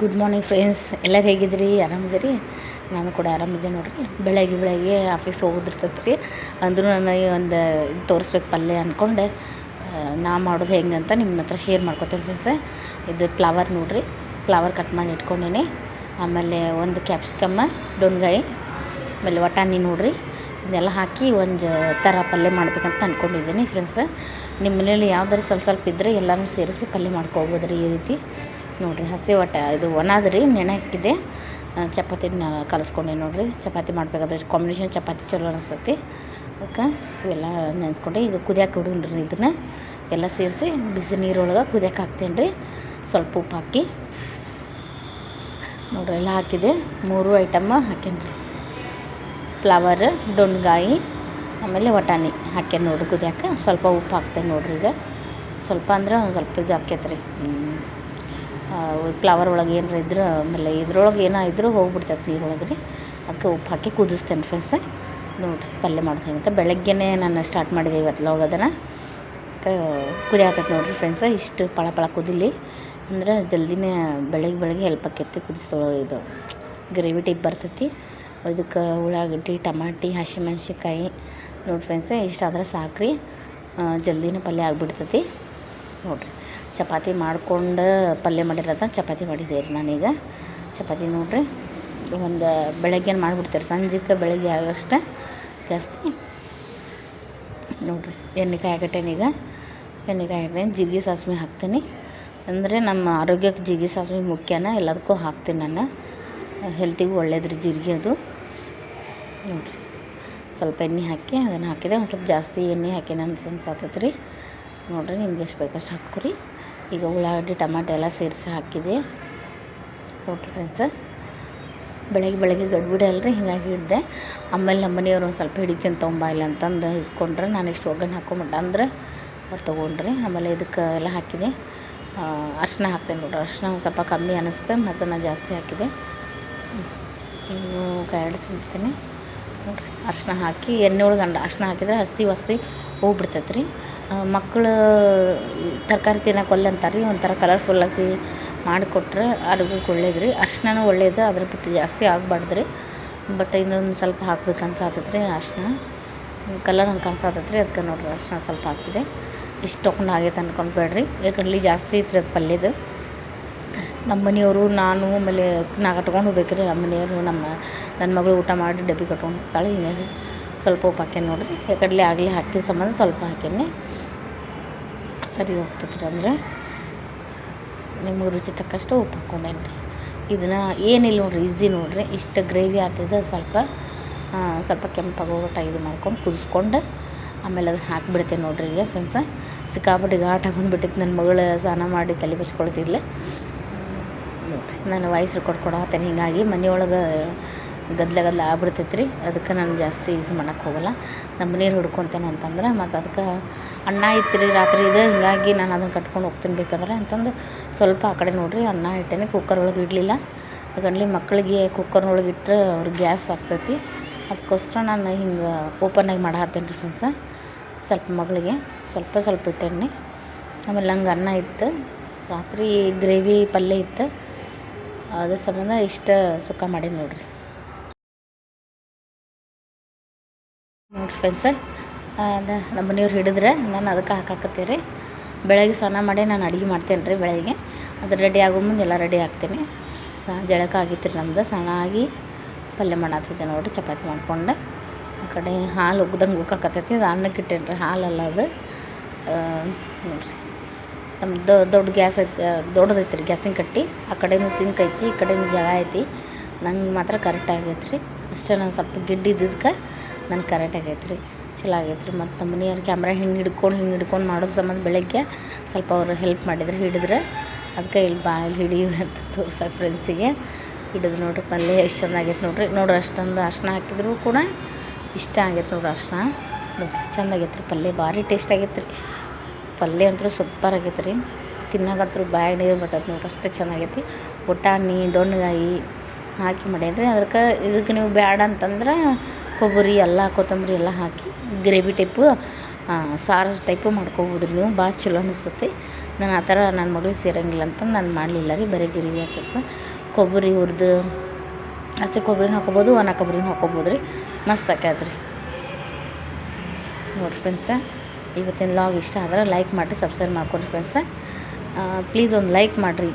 Good morning friends, ಎಲ್ಲರೂ ಹೇಗಿದ್ರಿ? ಆರಾಮಿದ್ದೀರಿ? ನಾನು ಕೂಡ ಆರಾಮಿದ್ದೆ ನೋಡಿರಿ. ಬೆಳಗ್ಗೆ ಆಫೀಸ್ ಹೋಗೋದಿರ್ತೈತೆ ರೀ. ಅಂದರೂ ನನಗೆ ಒಂದು ತೋರಿಸ್ಬೇಕು ಪಲ್ಯ ಅಂದ್ಕೊಂಡೆ ನಾ ಮಾಡೋದು ಹೆಂಗೆ ಅಂತ ನಿಮ್ಮ ಹತ್ರ ಶೇರ್ ಮಾಡ್ಕೊತೀನಿ ಫ್ರೆಂಡ್ಸ್. ಇದು ಫ್ಲವರ್ ನೋಡಿರಿ, ಫ್ಲವರ್ ಕಟ್ ಮಾಡಿ ಇಟ್ಕೊಂಡೀನಿ. ಆಮೇಲೆ ಒಂದು ಕ್ಯಾಪ್ಸಿಕಮ್ಮ, ಡೊಣ್ಗಾಯಿ, ಆಮೇಲೆ ವಟಾಣಿ ನೋಡಿರಿ, ಇದನ್ನೆಲ್ಲ ಹಾಕಿ ಒಂದು ಥರ ಪಲ್ಯ ಮಾಡ್ಬೇಕಂತ ಅಂದ್ಕೊಂಡಿದ್ದೀನಿ ಫ್ರೆಂಡ್ಸ್. ನಿಮ್ಮ ಮನೇಲಿ ಯಾವ್ದಾರು ಸ್ವಲ್ಪ ಇದ್ದರೆ ಎಲ್ಲನೂ ಸೇರಿಸಿ ಪಲ್ಯ ಮಾಡ್ಕೊಬೋದು ರೀ. ಈ ರೀತಿ ನೋಡಿರಿ, ಹಸಿ ಇದು ಒಣದು ರೀ, ನೆನೆ ಹಾಕಿದೆ. ಚಪಾತಿನ ಕಲಿಸ್ಕೊಂಡೆ ನೋಡಿರಿ. ಚಪಾತಿ ಮಾಡಬೇಕಾದ್ರೆ ಕಾಂಬಿನೇಷನ್ ಚಪಾತಿ ಚಲೋ ಅನಿಸ್ತೈತಿ. ಅದಕ್ಕೆ ಇವೆಲ್ಲ ನೆನೆಸ್ಕೊಂಡೆ. ಈಗ ಕುದಿಯೋಕೆ ಇಡೋಣ್ರಿ. ಇದನ್ನು ಎಲ್ಲ ಸೇರಿಸಿ ಬಿಸಿ ನೀರೊಳಗೆ ಕುದಿಯೋಕೆ ಹಾಕ್ತೇನೆ ರೀ. ಸ್ವಲ್ಪ ಉಪ್ಪು ಹಾಕಿ ನೋಡಿರಿ, ಎಲ್ಲ ಹಾಕಿದೆ. 3 ಐಟಮ್ ಹಾಕೇನಿ ರೀ. ಫ್ಲವರ್, ಡೊಣ್ಗಾಯಿ, ಆಮೇಲೆ ವಟಾಣಿ ಹಾಕೇನಿ ನೋಡಿರಿ ಕುದಿಯೋಕೆ. ಸ್ವಲ್ಪ ಉಪ್ಪು ಹಾಕ್ತೇನೆ ನೋಡಿರಿ. ಈಗ ಸ್ವಲ್ಪ ಅಂದ್ರೆ ಒಂದು ಸ್ವಲ್ಪ ಇದು ಹಾಕೈತೆ ರೀ. ಫ್ಲವರ್ ಒಳಗೆ ಏನಾರ ಇದ್ರೆ, ಆಮೇಲೆ ಇದ್ರೊಳಗೆ ಏನೋ ಇದ್ರೂ ಹೋಗ್ಬಿಡ್ತೈತೆ ನೀರೊಳಗೆ ರೀ. ಅದಕ್ಕೆ ಉಪ್ಪು ಹಾಕಿ ಕುದಿಸ್ತೇನೆ ಫ್ರೆಂಡ್ಸ್. ನೋಡಿರಿ ಪಲ್ಯ ಮಾಡೋದು ಹೆಂಗಂತ ಬೆಳಗ್ಗೆನೇ ನಾನು ಸ್ಟಾರ್ಟ್ ಮಾಡಿದೆ ಇವತ್ತು ಅದನ್ನು. ಕುದಿಯಾಕೈತೆ ನೋಡಿರಿ ಫ್ರೆಂಡ್ಸ್. ಇಷ್ಟು ಪಳ ಕುದಿಲಿ ಅಂದ್ರೆ ಜಲ್ದಿನೇ ಬೆಳಗ್ಗೆ ಹೆಲ್ಪ್ ಆಕೈತಿ. ಇದು ಗ್ರೇವಿ ಟೈಪ್ ಬರ್ತೈತಿ. ಇದಕ್ಕೆ ಉಳ್ಳಾಗಡ್ಡಿ, ಟಮಾಟಿ, ಹಸಿಮೆಣ್ಸಿನ್ಕಾಯಿ ನೋಡಿ ಫ್ರೆಂಡ್ಸ್, ಇಷ್ಟಾದ್ರೆ ಸಾಕ್ರಿ. ಜಲ್ದಿನೇ ಪಲ್ಯ ಆಗಿಬಿಡ್ತೈತಿ ನೋಡಿರಿ. ಚಪಾತಿ ಮಾಡ್ಕೊಂಡು ಪಲ್ಯ ಮಾಡಿರೋದ ಚಪಾತಿ ಮಾಡಿದ್ದೆ ರೀ ನಾನೀಗ. ಚಪಾತಿ ನೋಡಿರಿ, ಒಂದು ಬೆಳಗ್ಗೆ ಮಾಡಿಬಿಡ್ತೇವೆ, ಸಂಜೆಗೆ ಬೆಳಗ್ಗೆ ಆಗೋಷ್ಟು ಜಾಸ್ತಿ ನೋಡಿರಿ. ಎಣ್ಣೆ ಕಾಯಾಕಟ್ಟೇನೀಗ. ಎಣ್ಣೆ ಕಾಯಾಕಟ್ಟೆ, ಜೀರಿಗೆ ಸಾಸಿವೆ ಹಾಕ್ತೀನಿ. ಅಂದರೆ ನಮ್ಮ ಆರೋಗ್ಯಕ್ಕೆ ಜೀರಿಗೆ ಸಾಸಿವೆ ಮುಖ್ಯನ, ಎಲ್ಲದಕ್ಕೂ ಹಾಕ್ತೀನಿ ನಾನು. ಹೆಲ್ತಿಗೂ ಒಳ್ಳೇದ್ರಿ ಜೀರಿಗೆ ಅದು ನೋಡಿರಿ. ಸ್ವಲ್ಪ ಎಣ್ಣೆ ಹಾಕಿ ಅದನ್ನು ಹಾಕಿದೆ. ಒಂದು ಸ್ವಲ್ಪ ಜಾಸ್ತಿ ಎಣ್ಣೆ ಹಾಕಿ ನನ್ನ ಅನ್ಸಾತೈತೆ ರೀ. ನೋಡಿರಿ, ನಿಮ್ಗೆ ಎಷ್ಟು ಬೇಕಷ್ಟು ಹಾಕ್ಕೊರಿ. ಈಗ ಉಳ್ಳಾಗಡ್ಡಿ, ಟಮಾಟೆ ಎಲ್ಲ ಸೇರಿಸಿ ಹಾಕಿದೆ ನೋಡಿರಿ ಫ್ರೆಂಡ್ಸ್. ಬೆಳಗ್ಗೆ ಗಡ್ಬಿಡಿ ಅಲ್ರಿ, ಹೀಗಾಗಿ ಹಿಡ್ದೆ. ಆಮೇಲೆ ನಮ್ಮ ಮನೆಯವರು ಒಂದು ಸ್ವಲ್ಪ ಹಿಡಿತೀನಿ ತೊಗೊಂಬ ಇಲ್ಲ ಅಂತಂದು ಇಸ್ಕೊಂಡ್ರೆ, ನಾನು ಇಷ್ಟು ಒಗ್ಗರಣೆ ಹಾಕೊಂಬಿಟ್ಟ ಅಂದ್ರೆ ಅವ್ರು ತೊಗೊಂಡ್ರಿ. ಆಮೇಲೆ ಇದಕ್ಕೆ ಎಲ್ಲ ಹಾಕಿದೆ. ಅರ್ಶಿನ ಹಾಕ್ತೇನೆ ನೋಡ್ರಿ. ಅರ್ಶಿನ ಸ್ವಲ್ಪ ಕಮ್ಮಿ ಅನ್ನಿಸ್ತೆ, ಮತ್ತು ನಾನು ಜಾಸ್ತಿ ಹಾಕಿದೆ. ಇನ್ನು ಕಾಯಿಡ್ಸಿರ್ತೀನಿ ನೋಡಿರಿ. ಅರ್ಶಿನ ಹಾಕಿ ಎಣ್ಣೆ ಒಳಗೆ ಅರ್ಶಿನ ಹಾಕಿದರೆ ಹಸಿ ಹೋಗ್ಬಿಡ್ತೈತೆ ರೀ. ಮಕ್ಕಳು ತರಕಾರಿ ತಿನ್ನೋಕೆ ಒಲ್ಲೆ ಅಂತಾರೆ ರೀ. ಒಂಥರ ಕಲರ್ಫುಲ್ಲಾಗಿ ಮಾಡಿಕೊಟ್ರೆ ಆರೋಗ್ಯಕ್ಕೆ ಒಳ್ಳೇದು ರೀ. ಅರ್ಶಿನ ಒಳ್ಳೇದು, ಅದ್ರ ಬಿಟ್ಟು ಜಾಸ್ತಿ ಆಗಬಾರ್ದು ರೀ. ಬಟ್ ಇನ್ನೊಂದು ಸ್ವಲ್ಪ ಹಾಕ್ಬೇಕು ಅನ್ಸಾತೈತೆ ರೀ. ಅರ್ಶಿನ ಕಲರ್ ಹಂಗೆ ಕಾಣಿಸಾತೈತೆ ರೀ. ಅದಕ್ಕೆ ನೋಡಿರಿ ಅರ್ಶಿನ ಸ್ವಲ್ಪ ಹಾಕಿದೆ. ಇಷ್ಟು ತೊಗೊಂಡು ಆಗೈತೆ ಅಂದ್ಕೊಂಡ್ಬೇಡ್ರಿ, ಯಾಕಂದ್ರೆ ಜಾಸ್ತಿ ಐತ್ರಿ ಅದು ಪಲ್ಯದು. ನಮ್ಮ ಮನೆಯವರು, ನಾನು, ಆಮೇಲೆ ನಾ ಕಟ್ಕೊಂಡು ಹೋಗ್ಬೇಕ್ರಿ. ನಮ್ಮ ಮನೆಯವರು, ನನ್ನ ಮಗಳು ಊಟ ಮಾಡಿ ಡಬ್ಬಿ ಕಟ್ಕೊಂಡು ಹೋಗ್ತಾಳೆ. ಹೀಗಾಗಿ ಸ್ವಲ್ಪ ಉಪ್ಪು ಹಾಕೇನಿ ನೋಡಿರಿ. ಯಾಕಡ್ಲೆ ಆಗಲೇ ಹಾಕಿದ ಸಂಬಂಧ ಸ್ವಲ್ಪ ಹಾಕೇನಿ, ಸರಿ ಹೋಗ್ತೈತೆ ರೀ. ಅಂದರೆ ನಿಮಗೆ ರುಚಿ ತಕ್ಕಷ್ಟು ಉಪ್ಪು ಹಾಕ್ಕೊಂಡೇನಿ ರೀ. ಇದನ್ನು ಏನಿಲ್ಲ ನೋಡಿರಿ, ಈಸಿ ನೋಡಿರಿ. ಇಷ್ಟು ಗ್ರೇವಿ ಆಗ್ತದೆ. ಸ್ವಲ್ಪ ಕೆಂಪಾಗೋಗಟ್ಟ ಇದು ಮಾಡ್ಕೊಂಡು ಕುದಿಸ್ಕೊಂಡು ಆಮೇಲೆ ಅದನ್ನು ಹಾಕಿಬಿಡ್ತೇನೆ ನೋಡಿರಿ. ಈಗ ಫ್ರೆಂಡ್ಸ ಸಿಕ್ಕಾಪಟ್ಟೆ ಘಾಟ್ ಬಂದುಬಿಟ್ಟಿತ್ತು. ನನ್ನ ಮಗಳು ಸ್ನಾನ ಮಾಡಿ ತಲೆ ಬಚ್ಕೊಳ್ತಿದ್ಲೆ ನೋಡಿರಿ. ನಾನು ವಾಯ್ಸ್ ರೆಕಾರ್ಡ್ ಕೊಡತ್ತೇನೆ. ಹೀಗಾಗಿ ಮನೆಯೊಳಗೆ ಗದ್ದಲ ಆಗ್ಬಿಡ್ತೈತೆ ರೀ. ಅದಕ್ಕೆ ನಾನು ಜಾಸ್ತಿ ಇದು ಮಾಡೋಕ್ಕೆ ಹೋಗಲ್ಲ. ನಮ್ಮ ನೀರು ಹುಡ್ಕೊತೇನೆ ಅಂತಂದ್ರೆ, ಮತ್ತು ಅದಕ್ಕೆ ಅನ್ನ ಇತ್ತು ರೀ ರಾತ್ರಿ ಇದೆ. ಹೀಗಾಗಿ ನಾನು ಅದನ್ನು ಕಟ್ಕೊಂಡು ಹೋಗ್ತೀನಿ ಬೇಕಂದ್ರೆ ಅಂತಂದು ಸ್ವಲ್ಪ ಆ ಕಡೆ ನೋಡಿರಿ ಅನ್ನ ಇಟ್ಟೇನೆ. ಕುಕ್ಕರ್ ಒಳಗೆ ಇಡಲಿಲ್ಲ, ಯಾಕಂದ್ರೆ ಮಕ್ಕಳಿಗೆ ಕುಕ್ಕರ್ನೊಳಗೆ ಇಟ್ಟರೆ ಅವ್ರಿಗೆ ಗ್ಯಾಸ್ ಆಗ್ತೈತಿ. ಅದಕ್ಕೋಸ್ಕರ ನಾನು ಹಿಂಗೆ ಓಪನ್ನಾಗಿ ಮಾಡಾತ್ತೇನೆ ರೀ ಫ್ರೆಂಡ್ಸ. ಸ್ವಲ್ಪ ಮಗಳಿಗೆ ಸ್ವಲ್ಪ ಇಟ್ಟೇನೆ. ಆಮೇಲೆ ನಂಗೆ ಅನ್ನ ಇತ್ತು, ರಾತ್ರಿ ಗ್ರೇವಿ ಪಲ್ಯ ಇತ್ತು, ಅದ್ರ ಸಂಬಂಧ ಇಷ್ಟು ಸುಕ್ಕ ಮಾಡೀನಿ ನೋಡಿರಿ. ನೋಡಿರಿ ಫ್ರೆಂಡ್ಸ, ನಮ್ಮ ಮನೆಯವ್ರು ಹಿಡಿದ್ರೆ ನಾನು ಅದಕ್ಕೆ ಹಾಕಾಕತ್ತೀರಿ. ಬೆಳಗ್ಗೆ ಸ್ನಾನ ಮಾಡಿ ನಾನು ಅಡುಗೆ ಮಾಡ್ತೇನೆ ರೀ. ಬೆಳಗ್ಗೆ ಅದು ರೆಡಿ ಆಗೋ ಮುಂದೆ ಎಲ್ಲ ರೆಡಿ ಆಗ್ತೀನಿ. ಜಳಕ ಆಗಿತ್ತು ರೀ ನಮ್ದು. ಸ್ನಾನ ಆಗಿ ಪಲ್ಯ ಮಾಡಾತಿದ್ದೆ ನೋಡಿರಿ. ಚಪಾತಿ ಮಾಡ್ಕೊಂಡು ಆ ಕಡೆ ಹಾಲು ಉಗ್ದಂಗೆ ಉಕ್ಕಾಕತ್ತೈತಿ. ಅದು ಅನ್ನಕ್ಕೆ ಇಟ್ಟೇನಿ ರೀ, ಹಾಲಲ್ಲ ಅದು. ನೋಡಿರಿ, ನಮ್ದು ದೊಡ್ಡ ಗ್ಯಾಸ್ ಐತಿ, ದೊಡ್ಡದೈತಿ ರೀ ಗ್ಯಾಸಿನ ಕಟ್ಟಿ. ಆ ಕಡೆಯೂ ಸಿಂಕ್ ಐತಿ, ಈ ಕಡೆಯೂ ಜಾಗ ಐತಿ. ನಂಗೆ ಮಾತ್ರ ಕರೆಕ್ಟ್ ಆಗೈತೆ ರೀ. ಅಷ್ಟೇ, ನಾನು ಸ್ವಲ್ಪ ಗಿಡ್ಡ ಇದ್ದಿದ್ದಕ್ಕೆ ನನಗೆ ಕರೆಕ್ಟ್ ಆಗೈತೆ ರೀ. ಚಲೋ ಆಗೈತೆ ರೀ. ಮತ್ತು ನಮ್ಮ ಮನೆಯವ್ರು ಕ್ಯಾಮ್ರಾ ಹಿಂಗೆ ಹಿಡ್ಕೊಂಡು ಮಾಡೋದು ಸಂಬಂಧ ಬೆಳಗ್ಗೆ ಸ್ವಲ್ಪ ಅವರು ಹೆಲ್ಪ್ ಮಾಡಿದ್ರು, ಹಿಡಿದ್ರೆ. ಅದಕ್ಕೆ ಇಲ್ಲಿ ಹಿಡಿಯು ಅಂತ ತೋರ್ಸೋ ಫ್ರೆಂಡ್ಸಿಗೆ ಹಿಡಿದು ನೋಡ್ರಿ. ಪಲ್ಯ ಎಷ್ಟು ಚೆನ್ನಾಗೈತೆ ನೋಡ್ರಿ. ಅಷ್ಟೊಂದು ಅರ್ಶಿನ ಹಾಕಿದ್ರು ಕೂಡ ಇಷ್ಟ ಆಗೈತೆ ನೋಡ್ರಿ. ಅರ್ಶಿನ ನೋಡಿರಿ, ಚೆಂದಾಗೈತೆ ರೀ. ಪಲ್ಯ ಭಾರಿ ಟೇಸ್ಟ್ ಆಗೈತೆ ರೀ. ಪಲ್ಯ ಅಂತೂ ಸೂಪರ್ ಆಗೈತೆ ರೀ. ತಿನ್ನಾಗಂತೂ ಬಾಯಾಗ ನೀರು ಬರ್ತೈತೆ ನೋಡ್ರಿ, ಅಷ್ಟೇ ಚೆನ್ನಾಗೈತಿ. ವಟಾಣಿ, ಡೊಣ್ಗಾಯಿ ಹಾಕಿ ಮಾಡೇನ್ರಿ. ಇದಕ್ಕೆ ನೀವು ಬ್ಯಾಡ ಅಂತಂದ್ರೆ ಕೊಬ್ಬರಿ ಎಲ್ಲ, ಕೊತ್ತಂಬರಿ ಎಲ್ಲ ಹಾಕಿ ಗ್ರೇವಿ ಟೈಪು, ಸಾರು ಟೈಪು ಮಾಡ್ಕೊಬೋದು ರೀ ನೀವು. ಭಾಳ ಚಲೋ ಅನಿಸ್ತೈತಿ. ನಾನು ಆ ಥರ ನನ್ನ ಮಗಳಿಗೆ ಸೇರೋಂಗಿಲ್ಲ ಅಂತ ನಾನು ಮಾಡಲಿಲ್ಲ ರೀ. ಬರೀ ಗಿರೇವಿ ಹಾಕಕ್ಕೆ ಕೊಬ್ಬರಿ ಹುರಿದು ಹಸಿ ಕೊಬ್ಬರಿನೂ ಹಾಕ್ಕೊಬೋದು, ಒಣ ಕೊಬ್ಬರಿನೂ ಹಾಕ್ಕೊಬೋದು ರೀ. ಮಸ್ತ್ ಆಕೈತೆ ರೀ. ನೋಡಿರಿ ಫ್ರೆಂಡ್ಸ, ಇವತ್ತಿನ ಲಾಗ್ ಇಷ್ಟ ಆದ್ರೆ ಲೈಕ್ ಮಾಡಿರಿ, ಸಬ್ಸ್ಕ್ರೈಬ್ ಮಾಡ್ಕೊಡ್ರಿ ಫ್ರೆಂಡ್ಸ. ಪ್ಲೀಸ್ ಒಂದು ಲೈಕ್ ಮಾಡಿರಿ.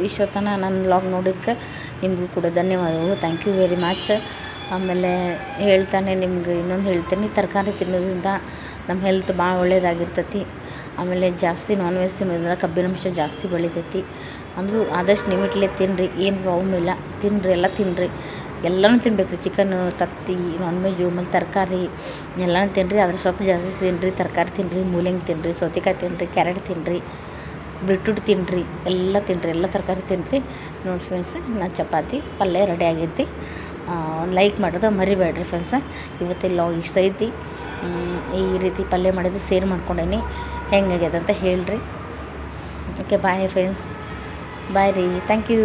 ಇಷ್ಟೊತ್ತನ ನನ್ನ ಲಾಗ್ ನೋಡಿದ್ಕೆ ನಿಮಗೂ ಕೂಡ ಧನ್ಯವಾದಗಳು. Thank you very much. ಆಮೇಲೆ ಹೇಳ್ತಾನೆ ನಿಮ್ಗೆ ಇನ್ನೊಂದು ಹೇಳ್ತೀನಿ, ತರಕಾರಿ ತಿನ್ನೋದ್ರಿಂದ ನಮ್ಮ ಹೆಲ್ತ್ ಭಾಳ ಒಳ್ಳೆಯದಾಗಿರ್ತೈತಿ. ಆಮೇಲೆ ಜಾಸ್ತಿ ನಾನ್ ವೆಜ್ ತಿನ್ನೋದ್ರಿಂದ ಕಬ್ಬಿನಾಂಶ ಜಾಸ್ತಿ ಬೆಳಿತೈತಿ. ಅಂದರೂ ಆದಷ್ಟು ಲಿಮಿಟ್ಲೆ ತಿನ್ನಿರಿ, ಏನು ಪ್ರಾಬ್ಲಮ್ ಇಲ್ಲ. ತಿನ್ನಿರಿ, ಎಲ್ಲ ತಿನ್ನಿರಿ, ಎಲ್ಲನೂ ತಿನ್ಬೇಕು ರೀ. ಚಿಕನ್ನು, ತತ್ತಿ, ನಾನ್ ವೆಜ್ಜು, ಆಮೇಲೆ ತರಕಾರಿ ಎಲ್ಲನೂ ತಿನ್ನಿರಿ. ಅದ್ರ ಸೊಪ್ಪು ಜಾಸ್ತಿ ತಿನ್ನಿರಿ, ತರಕಾರಿ ತಿನ್ನಿರಿ, ಮೂಲಂಗಿ ತಿನ್ನಿರಿ, ಸೌತೆಕಾಯಿ ತಿನ್ನಿರಿ, ಕ್ಯಾರೆಟ್ ತಿನ್ನಿರಿ, ಬೀಟ್ರೂಟ್ ತಿನ್ನಿರಿ, ಎಲ್ಲ ತಿನ್ನಿರಿ, ಎಲ್ಲ ತರಕಾರಿ ತಿನ್ನಿರಿ. ನೋಡಿ ಫ್ರೆಂಡ್ಸ್, ನಾನು ಚಪಾತಿ ಪಲ್ಯ ರೆಡಿ ಆಗೈತಿ. ಒಂದು ಲೈಕ್ ಮಾಡೋದು ಮರಿಬೇಡ್ರಿ ಫ್ರೆಂಡ್ಸ. ಇವತ್ತಿನ ಲಾಗ್ ಇಷ್ಟ ಐತಿ. ಈ ರೀತಿ ಪಲ್ಯ ಮಾಡಿದ್ದು ಸೇರ್ ಮಾಡ್ಕೊಂಡೇನಿ, ಹೆಂಗಾಗ್ಯದ ಅಂತ ಹೇಳ್ರಿ. ಓಕೆ, ಬಾಯ್ ಫ್ರೆಂಡ್ಸ್, ಬಾಯ್ ರೀ. Thank you.